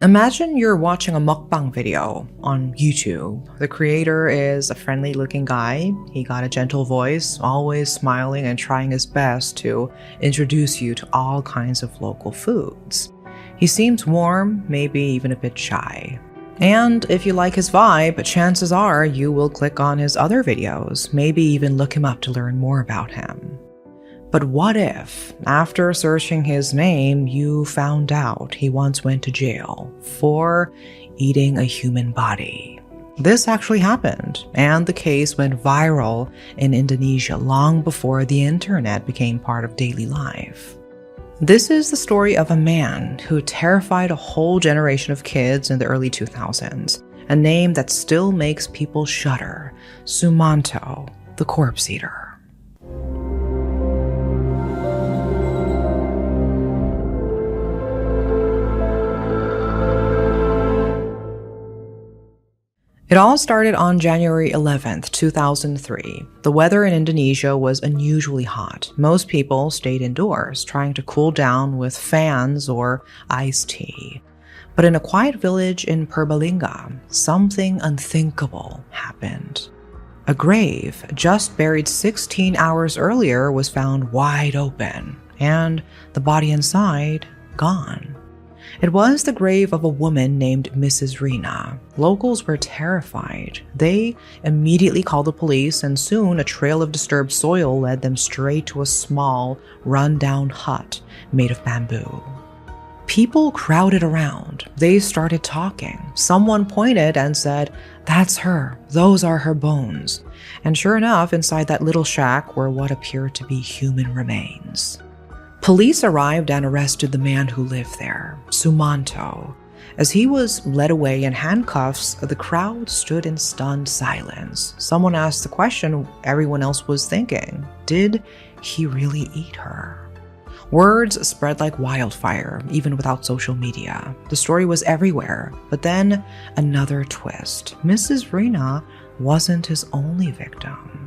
Imagine you're watching a mukbang video on YouTube. The creator is a friendly-looking guy. He got a gentle voice, always smiling and trying his best to introduce you to all kinds of local foods. He seems warm, maybe even a bit shy. And if you like his vibe, chances are you will click on his other videos, maybe even look him up to learn more about him. But what if, after searching his name, you found out he once went to jail for eating a human body? This actually happened, and the case went viral in Indonesia long before the internet became part of daily life. This is the story of a man who terrified a whole generation of kids in the early 2000s, a name that still makes people shudder: Sumanto, the corpse eater. It all started on January 11th, 2003. The weather in Indonesia was unusually hot. Most people stayed indoors, trying to cool down with fans or iced tea. But in a quiet village in Purbalingga, something unthinkable happened. A grave, just buried 16 hours earlier, was found wide open, and the body inside gone. It was the grave of a woman named Mrs. Rina. Locals were terrified. They immediately called the police, and soon a trail of disturbed soil led them straight to a small, run-down hut made of bamboo. People crowded around. They started talking. Someone pointed and said, "That's her. Those are her bones." And sure enough, inside that little shack were what appeared to be human remains. Police arrived and arrested the man who lived there, Sumanto. As he was led away in handcuffs, the crowd stood in stunned silence. Someone asked the question everyone else was thinking: did he really eat her? Words spread like wildfire, even without social media. The story was everywhere, but then another twist. Mrs. Rina wasn't his only victim.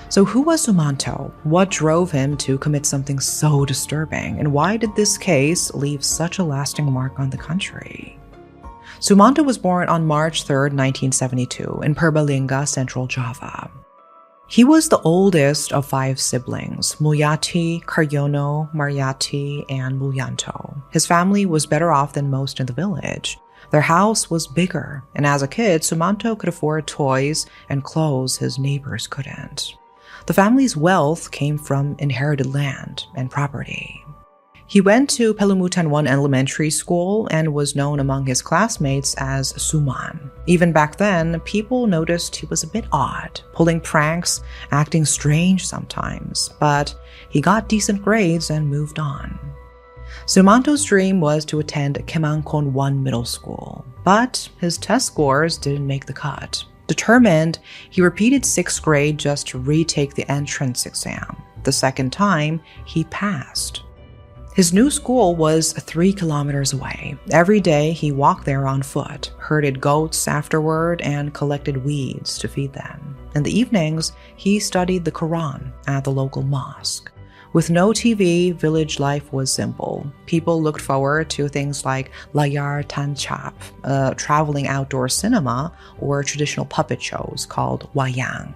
So who was Sumanto? What drove him to commit something so disturbing? And why did this case leave such a lasting mark on the country? Sumanto was born on March 3rd, 1972 in Purbalingga, Central Java. He was the oldest of 5 siblings: Mulyati, Karyono, Mariati, and Mulyanto. His family was better off than most in the village. Their house was bigger, and as a kid, Sumanto could afford toys and clothes his neighbors couldn't. The family's wealth came from inherited land and property. He went to Pelumutan 1 Elementary School and was known among his classmates as Suman. Even back then, people noticed he was a bit odd, pulling pranks, acting strange sometimes, but he got decent grades and moved on. Sumanto's dream was to attend Kemangkon 1 Middle School, but his test scores didn't make the cut. Determined, he repeated 6th grade just to retake the entrance exam. The second time, he passed. His new school was 3 kilometers away. Every day, he walked there on foot, herded goats afterward, and collected weeds to feed them. In the evenings, he studied the Quran at the local mosque. With no TV, village life was simple. People looked forward to things like layar tancap, a traveling outdoor cinema, or traditional puppet shows called wayang.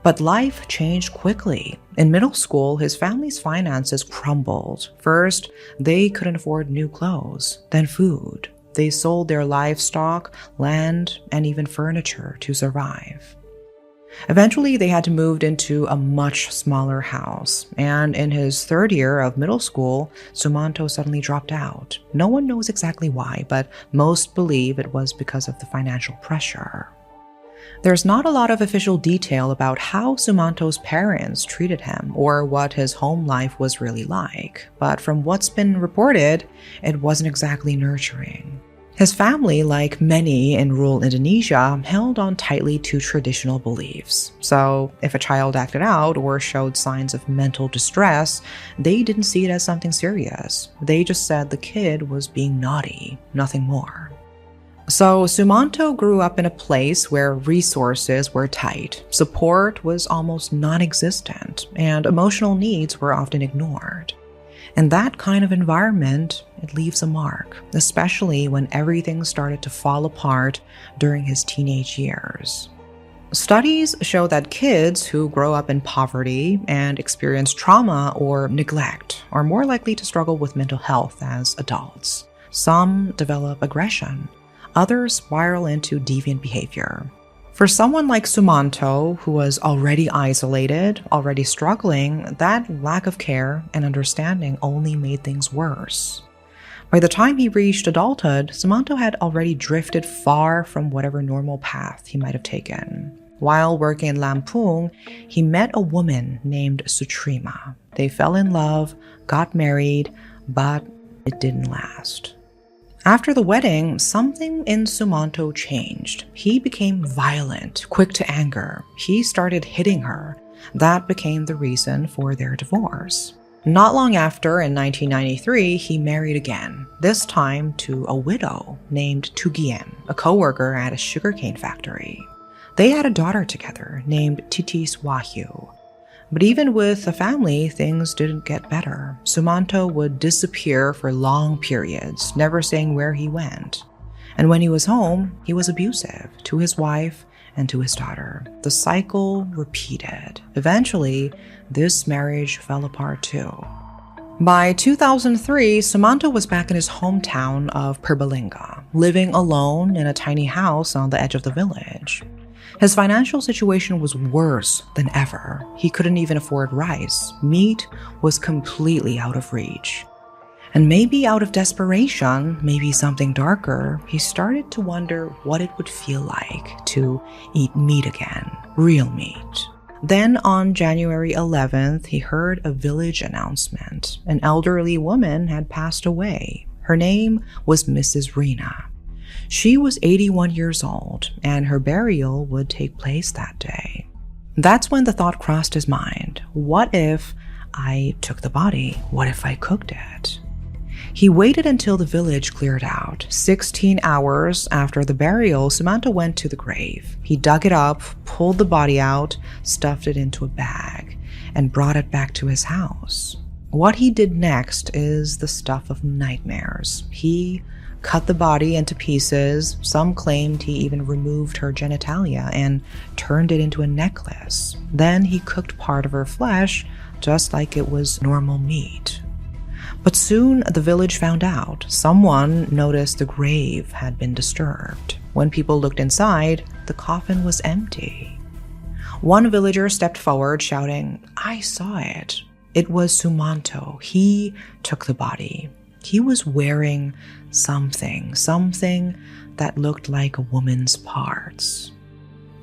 But life changed quickly. In middle school, his family's finances crumbled. First, they couldn't afford new clothes, then food. They sold their livestock, land, and even furniture to survive. Eventually, they had to move into a much smaller house, and in his 3rd year of middle school, Sumanto suddenly dropped out. No one knows exactly why, but most believe it was because of the financial pressure. There's not a lot of official detail about how Sumanto's parents treated him or what his home life was really like, but from what's been reported, it wasn't exactly nurturing. His family, like many in rural Indonesia, held on tightly to traditional beliefs. So if a child acted out or showed signs of mental distress, they didn't see it as something serious. They just said the kid was being naughty, nothing more. So Sumanto grew up in a place where resources were tight, support was almost non-existent, and emotional needs were often ignored. And that kind of environment, it leaves a mark, especially when everything started to fall apart during his teenage years. Studies show that kids who grow up in poverty and experience trauma or neglect are more likely to struggle with mental health as adults. Some develop aggression, others spiral into deviant behavior. For someone like Sumanto, who was already isolated, already struggling, that lack of care and understanding only made things worse. By the time he reached adulthood, Sumanto had already drifted far from whatever normal path he might have taken. While working in Lampung, he met a woman named Sutrima. They fell in love, got married, but it didn't last. After the wedding, something in Sumanto changed. He became violent, quick to anger. He started hitting her. That became the reason for their divorce. Not long after, in 1993, he married again, this time to a widow named Tugiem, a co-worker at a sugarcane factory. They had a daughter together named Titis Wahyu. But even with a family, things didn't get better. Sumanto would disappear for long periods, never saying where he went. And when he was home, he was abusive to his wife and to his daughter. The cycle repeated. Eventually, this marriage fell apart too. By 2003, Sumanto was back in his hometown of Purbalingga, living alone in a tiny house on the edge of the village. His financial situation was worse than ever. He couldn't even afford rice. Meat was completely out of reach. And maybe out of desperation, maybe something darker, he started to wonder what it would feel like to eat meat again, real meat. Then on January 11th, he heard a village announcement. An elderly woman had passed away. Her name was Mrs. Rina. She was 81 years old, and her burial would take place that day. That's when the thought crossed his mind. What if I took the body? What if I cooked it? He waited until the village cleared out. 16 hours after the burial, Sumanto went to the grave. He dug it up, pulled the body out, stuffed it into a bag, and brought it back to his house. What he did next is the stuff of nightmares. He cut the body into pieces. Some claimed he even removed her genitalia and turned it into a necklace. Then he cooked part of her flesh just like it was normal meat. But soon the village found out. Someone noticed the grave had been disturbed. When people looked inside, the coffin was empty. One villager stepped forward, shouting, "I saw it. It was Sumanto. He took the body. He was wearing something that looked like a woman's parts."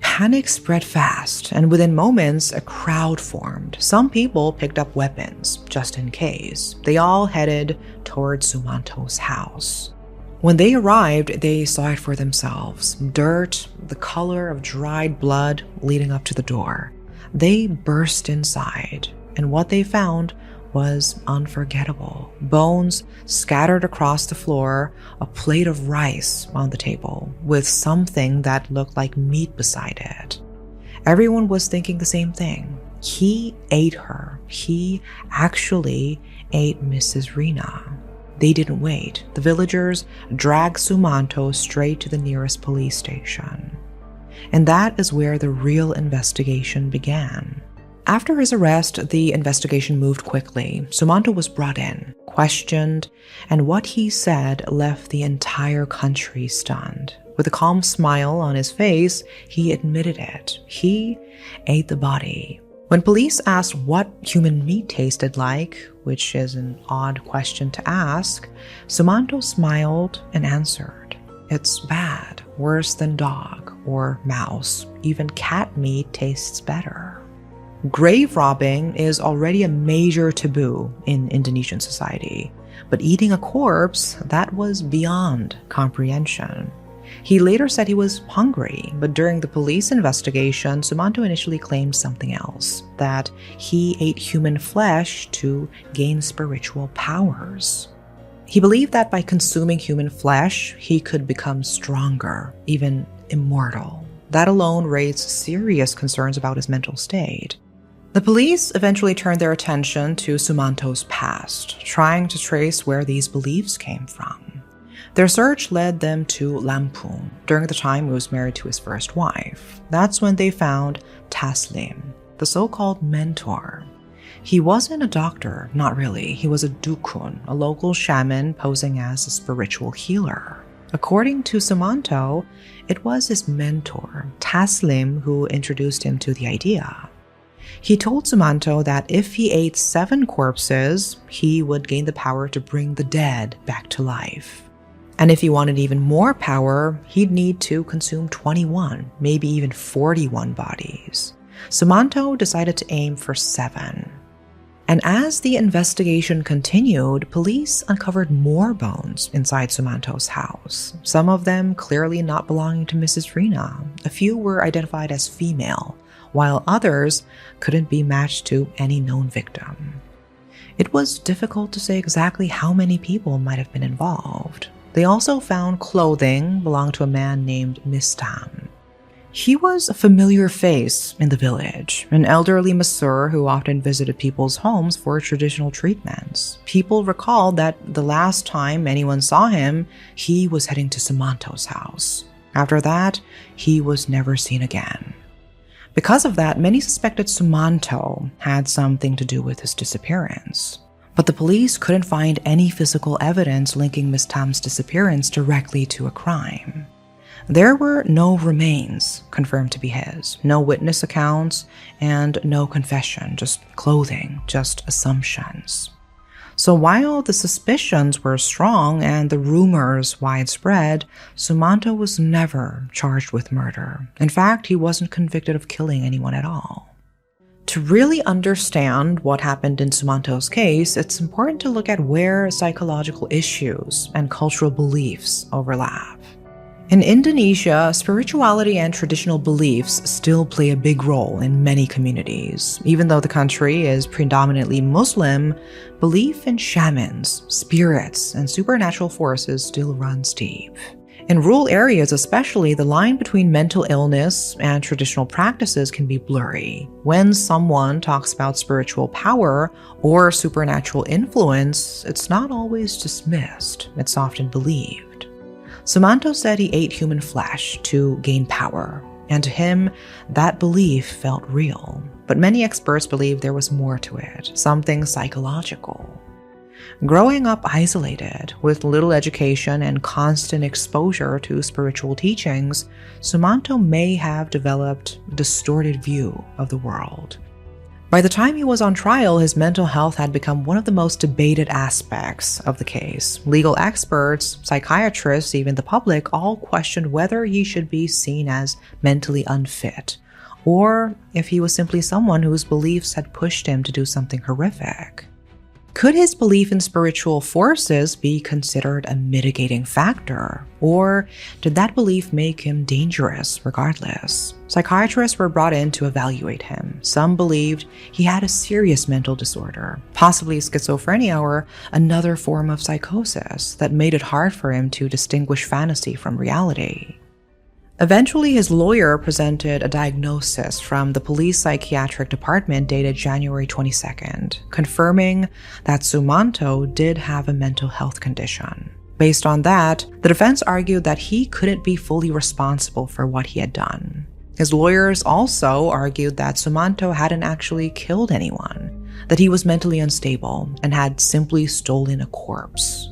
Panic spread fast, and within moments, a crowd formed. Some people picked up weapons, just in case. They all headed towards Sumanto's house. When they arrived, they saw it for themselves. Dirt, the color of dried blood leading up to the door. They burst inside, and what they found was unforgettable. Bones scattered across the floor, a plate of rice on the table, with something that looked like meat beside it. Everyone was thinking the same thing. He ate her. He actually ate Mrs. Rina. They didn't wait. The villagers dragged Sumanto straight to the nearest police station. And that is where the real investigation began. After his arrest, the investigation moved quickly. Sumanto was brought in, questioned, and what he said left the entire country stunned. With a calm smile on his face, he admitted it. He ate the body. When police asked what human meat tasted like, which is an odd question to ask, Sumanto smiled and answered, "It's bad, worse than dog or mouse. Even cat meat tastes better." Grave robbing is already a major taboo in Indonesian society, but eating a corpse, that was beyond comprehension. He later said he was hungry, but during the police investigation, Sumanto initially claimed something else, that he ate human flesh to gain spiritual powers. He believed that by consuming human flesh, he could become stronger, even immortal. That alone raised serious concerns about his mental state. The police eventually turned their attention to Sumanto's past, trying to trace where these beliefs came from. Their search led them to Lampung during the time he was married to his first wife. That's when they found Taslim, the so-called mentor. He wasn't a doctor, not really. He was a dukun, a local shaman posing as a spiritual healer. According to Sumanto, it was his mentor, Taslim, who introduced him to the idea. He told Sumanto that if he ate 7 corpses, he would gain the power to bring the dead back to life. And if he wanted even more power, he'd need to consume 21, maybe even 41 bodies. Sumanto decided to aim for 7. And as the investigation continued, police uncovered more bones inside Sumanto's house, some of them clearly not belonging to Mrs. Rina. A few were identified as female, while others couldn't be matched to any known victim. It was difficult to say exactly how many people might have been involved. They also found clothing belonging to a man named Mistam. He was a familiar face in the village, an elderly masseur who often visited people's homes for traditional treatments. People recalled that the last time anyone saw him, he was heading to Sumanto's house. After that, he was never seen again. Because of that, many suspected Sumanto had something to do with his disappearance. But the police couldn't find any physical evidence linking Miss Tam's disappearance directly to a crime. There were no remains confirmed to be his, no witness accounts, and no confession, just clothing, just assumptions. So while the suspicions were strong and the rumors widespread, Sumanto was never charged with murder. In fact, he wasn't convicted of killing anyone at all. To really understand what happened in Sumanto's case, it's important to look at where psychological issues and cultural beliefs overlap. In Indonesia, spirituality and traditional beliefs still play a big role in many communities. Even though the country is predominantly Muslim, belief in shamans, spirits, and supernatural forces still runs deep. In rural areas especially, the line between mental illness and traditional practices can be blurry. When someone talks about spiritual power or supernatural influence, it's not always dismissed, it's often believed. Sumanto said he ate human flesh to gain power, and to him, that belief felt real. But many experts believe there was more to it, something psychological. Growing up isolated, with little education and constant exposure to spiritual teachings, Sumanto may have developed a distorted view of the world. By the time he was on trial, his mental health had become one of the most debated aspects of the case. Legal experts, psychiatrists, even the public all questioned whether he should be seen as mentally unfit, or if he was simply someone whose beliefs had pushed him to do something horrific. Could his belief in spiritual forces be considered a mitigating factor? Or did that belief make him dangerous regardless? Psychiatrists were brought in to evaluate him. Some believed he had a serious mental disorder, possibly schizophrenia or another form of psychosis that made it hard for him to distinguish fantasy from reality. Eventually, his lawyer presented a diagnosis from the police psychiatric department dated January 22nd, confirming that Sumanto did have a mental health condition. Based on that, the defense argued that he couldn't be fully responsible for what he had done. His lawyers also argued that Sumanto hadn't actually killed anyone, that he was mentally unstable and had simply stolen a corpse.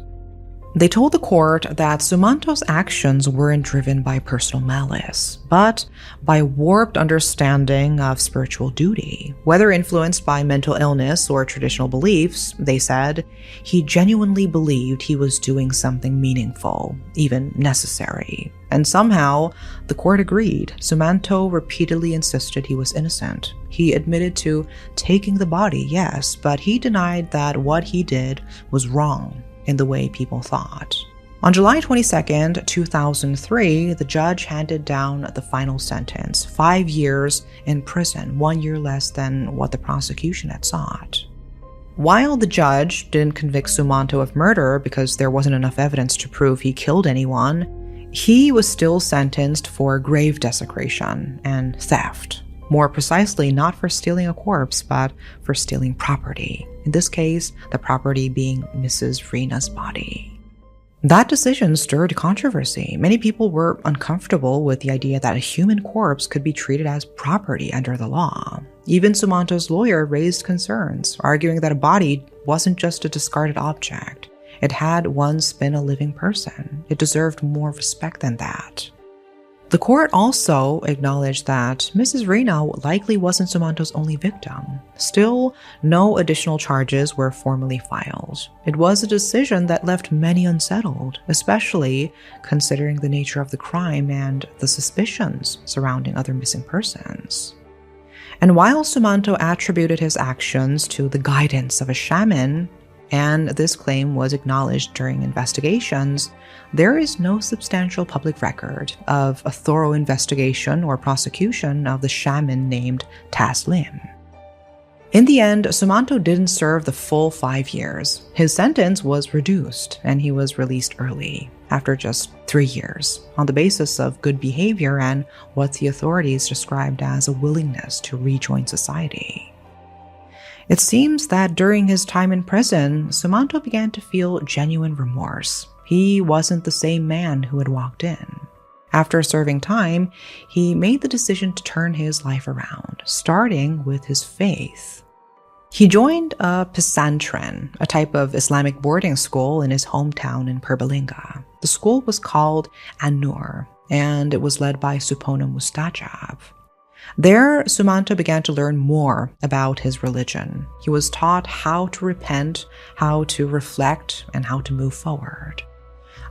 They told the court that Sumanto's actions weren't driven by personal malice, but by warped understanding of spiritual duty. Whether influenced by mental illness or traditional beliefs, they said, he genuinely believed he was doing something meaningful, even necessary. And somehow, the court agreed. Sumanto repeatedly insisted he was innocent. He admitted to taking the body, yes, but he denied that what he did was wrong in the way people thought. On July 22, 2003, the judge handed down the final sentence, 5 years in prison, 1 year less than what the prosecution had sought. While the judge didn't convict Sumanto of murder because there wasn't enough evidence to prove he killed anyone, he was still sentenced for grave desecration and theft. More precisely, not for stealing a corpse, but for stealing property. In this case, the property being Mrs. Rena's body. That decision stirred controversy. Many people were uncomfortable with the idea that a human corpse could be treated as property under the law. Even Sumanto's lawyer raised concerns, arguing that a body wasn't just a discarded object. It had once been a living person. It deserved more respect than that. The court also acknowledged that Mrs. Rena likely wasn't Sumanto's only victim. Still, no additional charges were formally filed. It was a decision that left many unsettled, especially considering the nature of the crime and the suspicions surrounding other missing persons. And while Sumanto attributed his actions to the guidance of a shaman, and this claim was acknowledged during investigations, there is no substantial public record of a thorough investigation or prosecution of the shaman named Taslim. In the end, Sumanto didn't serve the full 5 years. His sentence was reduced, and he was released early, after just 3 years, on the basis of good behavior and what the authorities described as a willingness to rejoin society. It seems that during his time in prison, Sumanto began to feel genuine remorse. He wasn't the same man who had walked in. After serving time, he made the decision to turn his life around, starting with his faith. He joined a pesantren, a type of Islamic boarding school in his hometown in Purbalingga. The school was called An-Nur, and it was led by Supona Mustajab. There, Sumanto began to learn more about his religion. He was taught how to repent, how to reflect, and how to move forward.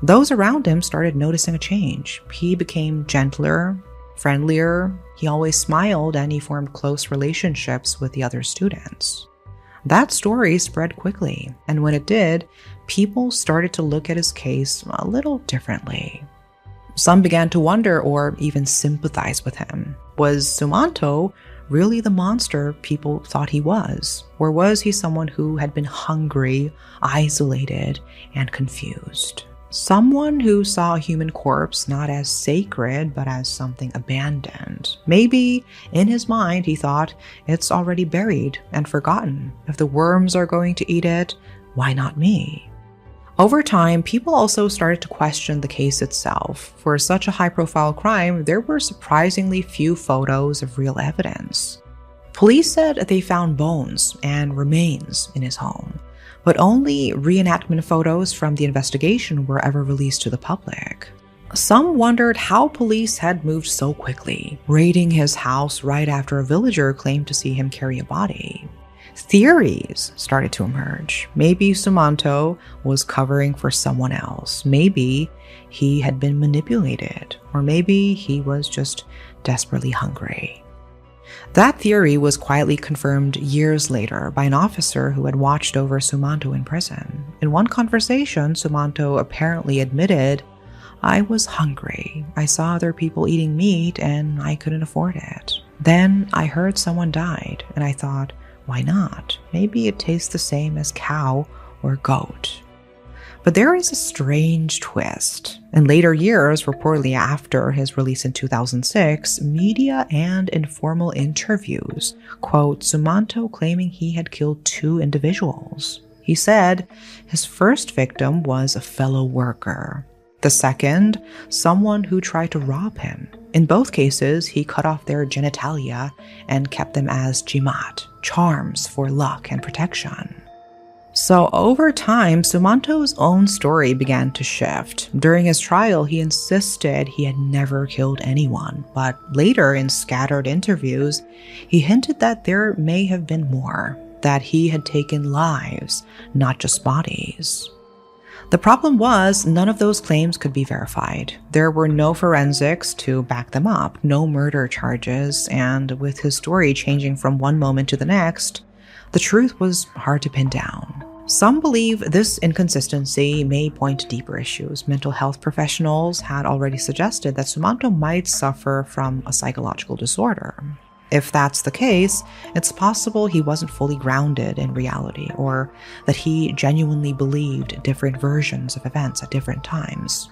Those around him started noticing a change. He became gentler, friendlier, he always smiled, and he formed close relationships with the other students. That story spread quickly, and when it did, people started to look at his case a little differently. Some began to wonder or even sympathize with him. Was Sumanto really the monster people thought he was? Or was he someone who had been hungry, isolated, and confused? Someone who saw a human corpse not as sacred, but as something abandoned. Maybe, in his mind, he thought, it's already buried and forgotten. If the worms are going to eat it, why not me? Over time, people also started to question the case itself. For such a high-profile crime, there were surprisingly few photos of real evidence. Police said they found bones and remains in his home, but only reenactment photos from the investigation were ever released to the public. Some wondered how police had moved so quickly, raiding his house right after a villager claimed to see him carry a body. Theories started to emerge. Maybe Sumanto was covering for someone else. Maybe he had been manipulated, or maybe he was just desperately hungry. That theory was quietly confirmed years later by an officer who had watched over Sumanto in prison. In one conversation, Sumanto apparently admitted, "I was hungry. I saw other people eating meat and I couldn't afford it. Then I heard someone died and I thought, why not? Maybe it tastes the same as cow or goat." But there is a strange twist. In later years, reportedly after his release in 2006, media and informal interviews quote Sumanto claiming he had killed 2 individuals. He said his first victim was a fellow worker. The second, someone who tried to rob him. In both cases, he cut off their genitalia and kept them as jimat, charms for luck and protection. So over time, Sumanto's own story began to shift. During his trial, he insisted he had never killed anyone, but later in scattered interviews, he hinted that there may have been more, that he had taken lives, not just bodies. The problem was, none of those claims could be verified. There were no forensics to back them up, no murder charges, and with his story changing from one moment to the next, the truth was hard to pin down. Some believe this inconsistency may point to deeper issues. Mental health professionals had already suggested that Sumanto might suffer from a psychological disorder. If that's the case, it's possible he wasn't fully grounded in reality, or that he genuinely believed different versions of events at different times.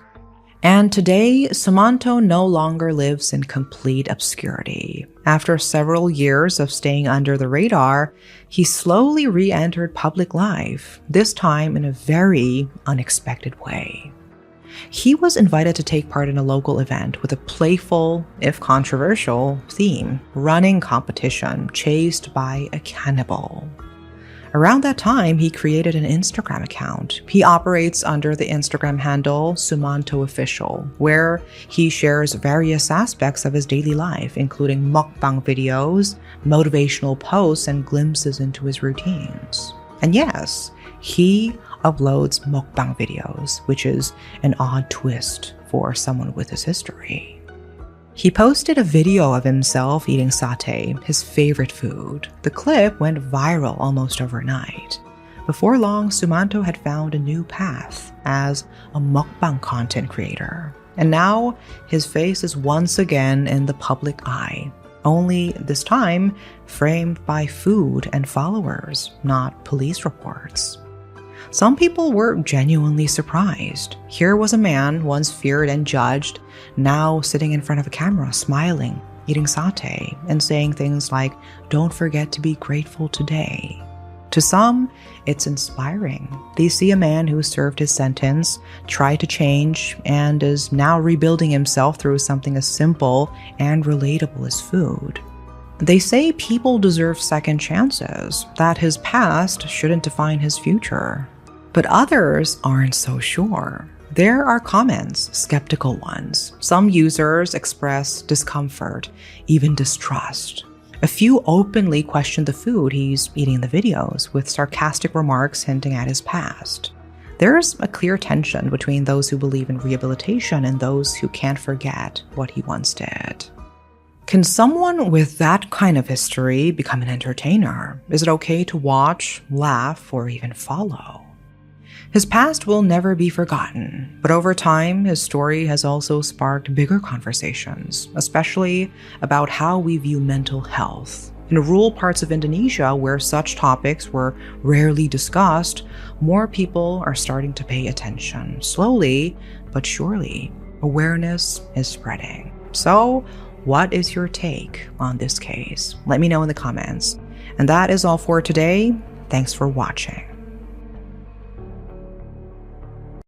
And today, Sumanto no longer lives in complete obscurity. After several years of staying under the radar, he slowly re-entered public life, this time in a very unexpected way. He was invited to take part in a local event with a playful, if controversial, theme, running competition chased by a cannibal. Around that time, he created an Instagram account. He operates under the Instagram handle Sumanto Official, where he shares various aspects of his daily life, including mukbang videos, motivational posts, and glimpses into his routines. And yes, he uploads mukbang videos, which is an odd twist for someone with his history. He posted a video of himself eating satay, his favorite food. The clip went viral almost overnight. Before long, Sumanto had found a new path as a mukbang content creator. And now, his face is once again in the public eye, only this time framed by food and followers, not police reports. Some people were genuinely surprised. Here was a man once feared and judged, now sitting in front of a camera, smiling, eating satay, and saying things like, "Don't forget to be grateful today." To some, it's inspiring. They see a man who served his sentence, tried to change, and is now rebuilding himself through something as simple and relatable as food. They say people deserve second chances, that his past shouldn't define his future. But others aren't so sure. There are comments, skeptical ones. Some users express discomfort, even distrust. A few openly question the food he's eating in the videos, with sarcastic remarks hinting at his past. There's a clear tension between those who believe in rehabilitation and those who can't forget what he once did. Can someone with that kind of history become an entertainer? Is it okay to watch, laugh, or even follow? His past will never be forgotten, but over time, his story has also sparked bigger conversations, especially about how we view mental health. In rural parts of Indonesia, where such topics were rarely discussed, more people are starting to pay attention. Slowly, but surely, awareness is spreading. So, what is your take on this case? Let me know in the comments. And that is all for today. Thanks for watching.